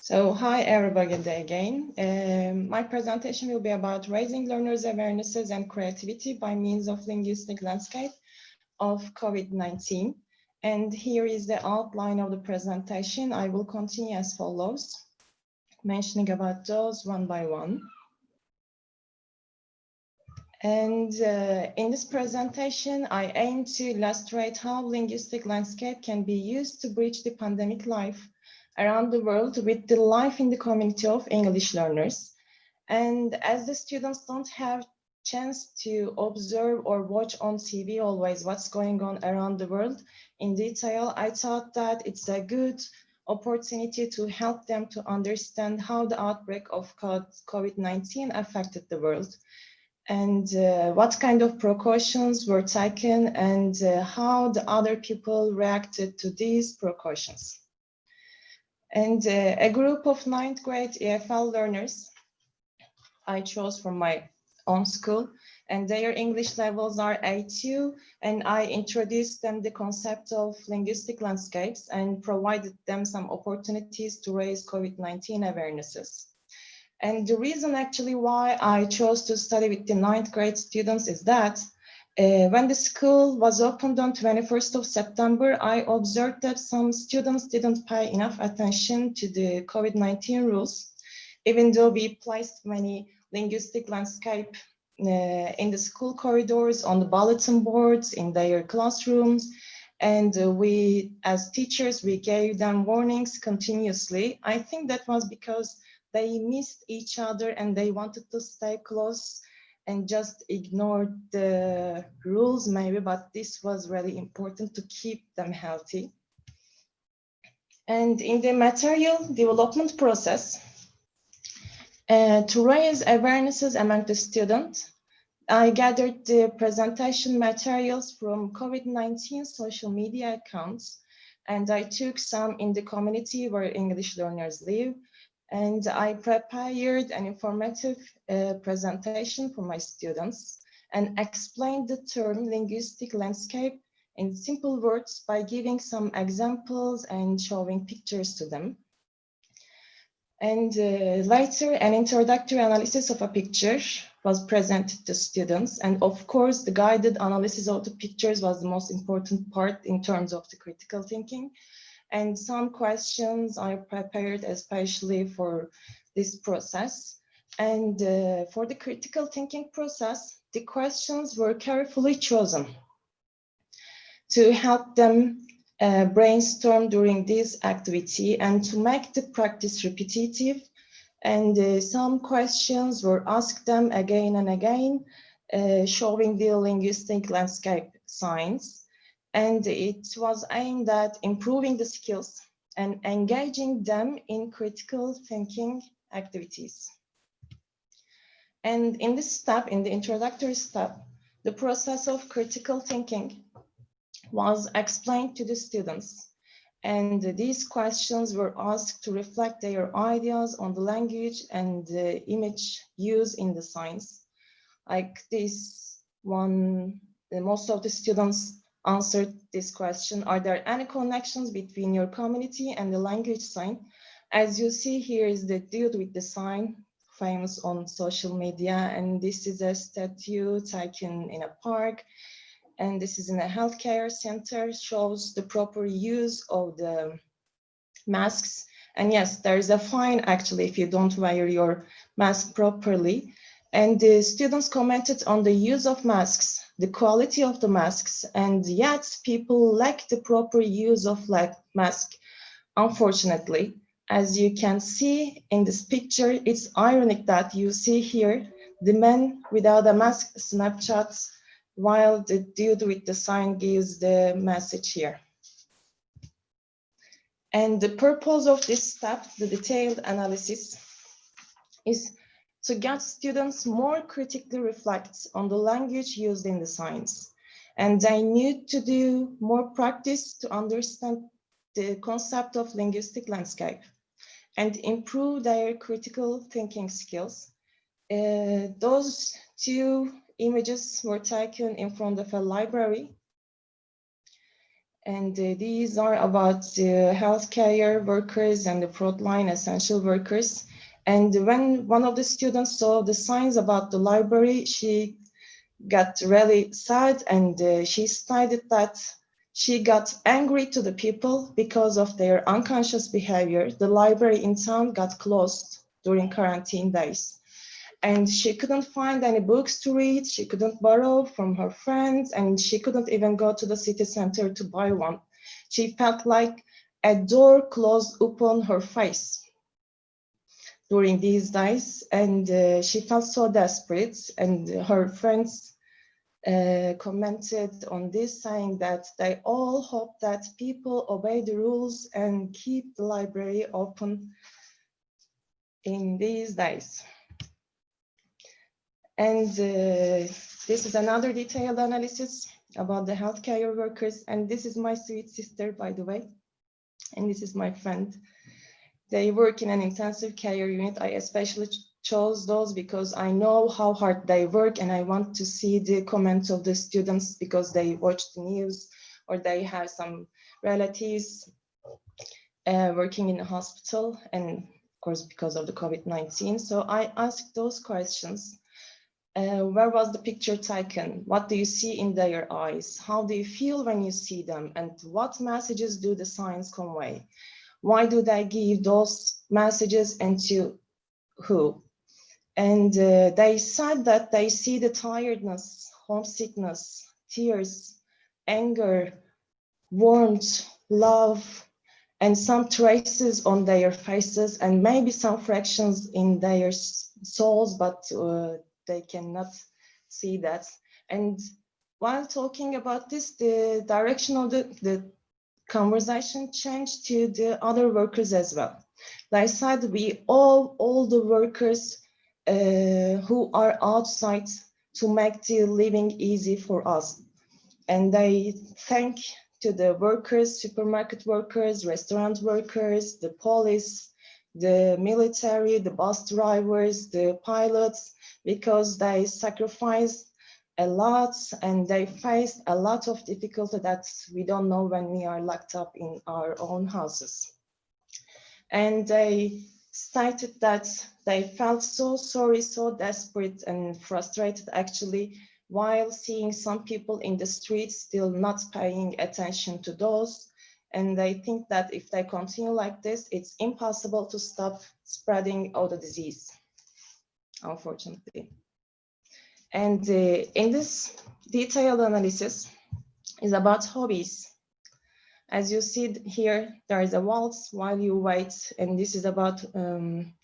So hi everybody again. My presentation will be about raising learners' awarenesses and creativity by means of linguistic landscape of COVID-19. And here is the outline of the presentation. I will continue as follows, mentioning about those one by one. And in this presentation, I aim to illustrate how linguistic landscape can be used to bridge the pandemic life around the world with the life in the community of English learners. And as the students don't have chance to observe or watch on TV always what's going on around the world in detail, I thought that it's a good opportunity to help them to understand how the outbreak of COVID-19 affected the world, and what kind of precautions were taken, and how the other people reacted to these precautions. And a group of 9th grade EFL learners I chose from my own school, and their English levels are A2, and I introduced them the concept of linguistic landscapes and provided them some opportunities to raise COVID-19 awarenesses. And the reason actually why I chose to study with the 9th grade students is that when the school was opened on 21st of September, I observed that some students didn't pay enough attention to the COVID-19 rules, even though we placed many linguistic landscape in the school corridors, on the bulletin boards, in their classrooms. And we, as teachers, we gave them warnings continuously. I think that was because they missed each other and they wanted to stay close and just ignored the rules maybe, but this was really important to keep them healthy. And in the material development process, to raise awarenesses among the students, I gathered the presentation materials from COVID-19 social media accounts, and I took some in the community where English learners live. And I prepared an informative presentation for my students and explained the term linguistic landscape in simple words by giving some examples and showing pictures to them. And later, an introductory analysis of a picture was presented to students. And of course, the guided analysis of the pictures was the most important part in terms of the critical thinking. And some questions I prepared especially for this process. And for the critical thinking process, the questions were carefully chosen to help them brainstorm during this activity and to make the practice repetitive. And some questions were asked them again and again, showing the linguistic landscape signs. And it was aimed at improving the skills and engaging them in critical thinking activities. And in this step, in the introductory step, the process of critical thinking was explained to the students. And these questions were asked to reflect their ideas on the language and the image used in the signs. Like this one, most of the students answered this question: are there any connections between your community and the language sign? As you see, here is the dude with the sign, famous on social media, and this is a statue taken in a park, and this is in a healthcare center, shows the proper use of the masks. And yes, there is a fine actually if you don't wear your mask properly. And the students commented on the use of masks, the quality of the masks, and yet people lack the proper use of mask, unfortunately. As you can see in this picture, it's ironic that you see here the man without a mask snapshots while the dude with the sign gives the message here. And the purpose of this step, the detailed analysis, is to get students more critically reflect on the language used in the signs. And they need to do more practice to understand the concept of linguistic landscape and improve their critical thinking skills. Those two images were taken in front of a library. And these are about healthcare workers and the frontline essential workers. And when one of the students saw the signs about the library, she got really sad, and she stated that she got angry to the people because of their unconscious behavior. The library in town got closed during quarantine days, and she couldn't find any books to read. She couldn't borrow from her friends, and she couldn't even go to the city center to buy one. She felt like a door closed upon her face during these days, and she felt so desperate. And her friends commented on this, saying that they all hope that people obey the rules and keep the library open in these days. And this is another detailed analysis about the healthcare workers. And this is my sweet sister, by the way. And this is my friend. They work in an intensive care unit. I especially chose those because I know how hard they work, and I want to see the comments of the students because they watch the news or they have some relatives working in a hospital, and of course because of the COVID-19. So I asked those questions. Where was the picture taken? What do you see in their eyes? How do you feel when you see them? And what messages do the signs convey? Why do they give those messages, and to who? And they said that they see the tiredness, homesickness, tears, anger, warmth, love, and some traces on their faces, and maybe some fractions in their souls, but they cannot see that. And while talking about this, the direction of the conversation changed to the other workers as well. They said we all the workers who are outside to make the living easy for us. And they thank to the workers, supermarket workers, restaurant workers, the police, the military, the bus drivers, the pilots, because they sacrificed a lot and they faced a lot of difficulty that we don't know when we are locked up in our own houses. And they stated that they felt so sorry, so desperate and frustrated actually, while seeing some people in the streets still not paying attention to those. And they think that if they continue like this, it's impossible to stop spreading all the disease, unfortunately. And in this detailed analysis is about hobbies. As you see here, there is a waltz while you wait, and this is about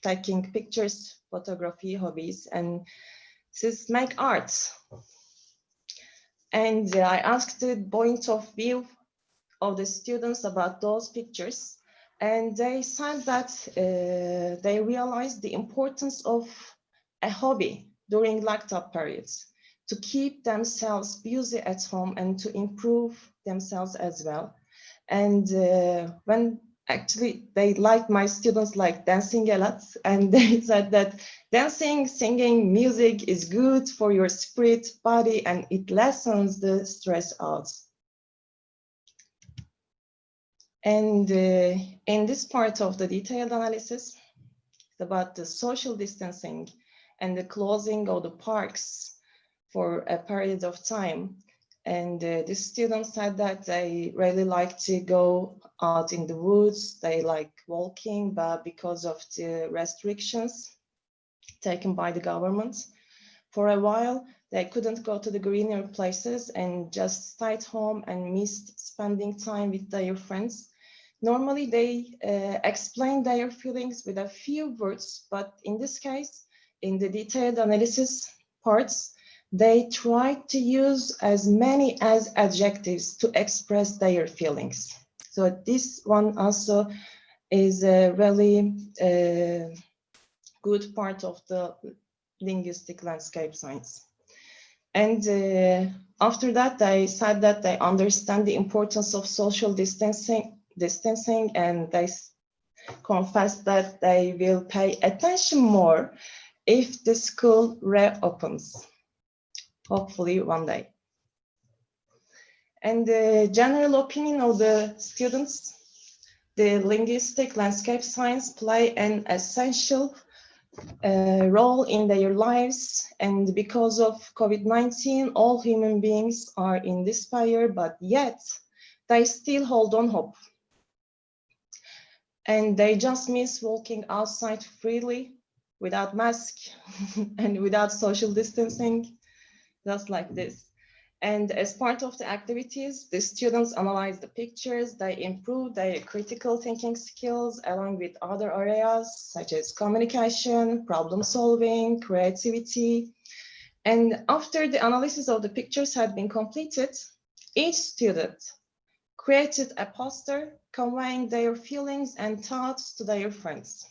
taking pictures, photography, hobbies, and this is make art. And I asked the point of view of the students about those pictures, and they said that they realized the importance of a hobby during locked up periods to keep themselves busy at home and to improve themselves as well. And when actually they like my students like dancing a lot, and they said that dancing, singing, music is good for your spirit, body, and it lessens the stress out. And in this part of the detailed analysis, it's about the social distancing and the closing of the parks for a period of time. And the students said that they really like to go out in the woods, they like walking, but because of the restrictions taken by the government, for a while, they couldn't go to the greener places and just stayed home and missed spending time with their friends. Normally, they explain their feelings with a few words, but in this case, in the detailed analysis parts, they try to use as many as adjectives to express their feelings. So this one also is a really good part of the linguistic landscape science. And after that, they said that they understand the importance of social distancing, and they confess that they will pay attention more if the school reopens, hopefully one day. And the general opinion of the students, the linguistic landscape science play an essential role in their lives. And because of COVID-19, all human beings are in despair, but yet they still hold on hope. And they just miss walking outside freely without mask and without social distancing, just like this. And as part of the activities, the students analyze the pictures, they improve their critical thinking skills along with other areas such as communication, problem solving, creativity. And after the analysis of the pictures had been completed, each student created a poster conveying their feelings and thoughts to their friends.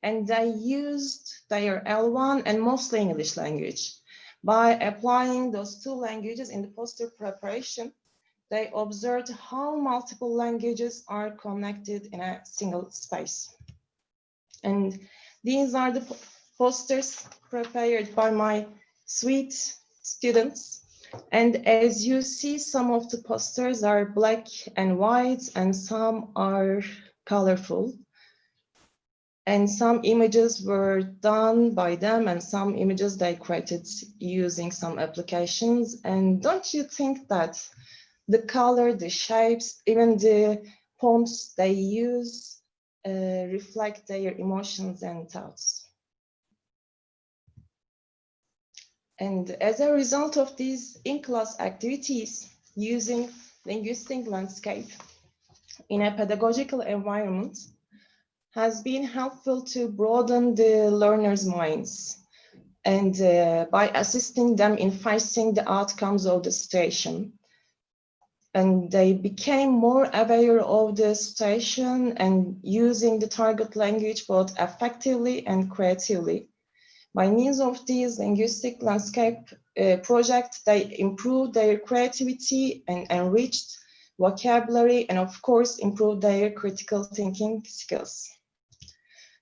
And they used their L1 and mostly English language. By applying those two languages in the poster preparation, they observed how multiple languages are connected in a single space. And these are the posters prepared by my sweet students. And as you see, some of the posters are black and white, and some are colorful. And some images were done by them, and some images they created using some applications. And don't you think that the color, the shapes, even the fonts they use reflect their emotions and thoughts? And as a result of these in-class activities using linguistic landscape in a pedagogical environment has been helpful to broaden the learners' minds and by assisting them in facing the outcomes of the situation. And they became more aware of the situation and using the target language both effectively and creatively. By means of these linguistic landscape projects, they improved their creativity and enriched vocabulary, and of course, improved their critical thinking skills.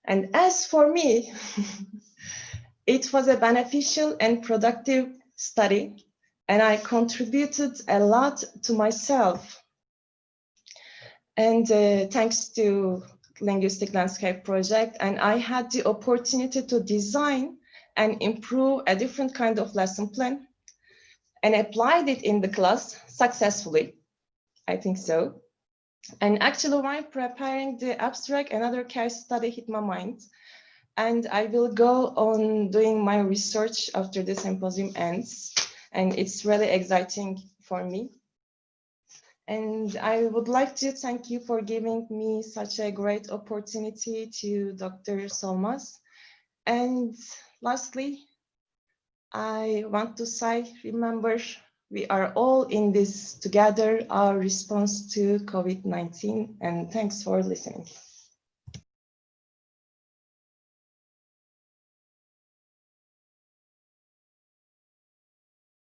And as for me, it was a beneficial and productive study, and I contributed a lot to myself. And thanks to Linguistic Landscape Project, and I had the opportunity to design and improve a different kind of lesson plan and applied it in the class successfully. I think so. And actually, while preparing the abstract, another case study hit my mind. And I will go on doing my research after the symposium ends. And it's really exciting for me. And I would like to thank you for giving me such a great opportunity to Dr. Solmaz. And lastly, I want to say, remember, we are all in this together, our response to COVID-19, and thanks for listening.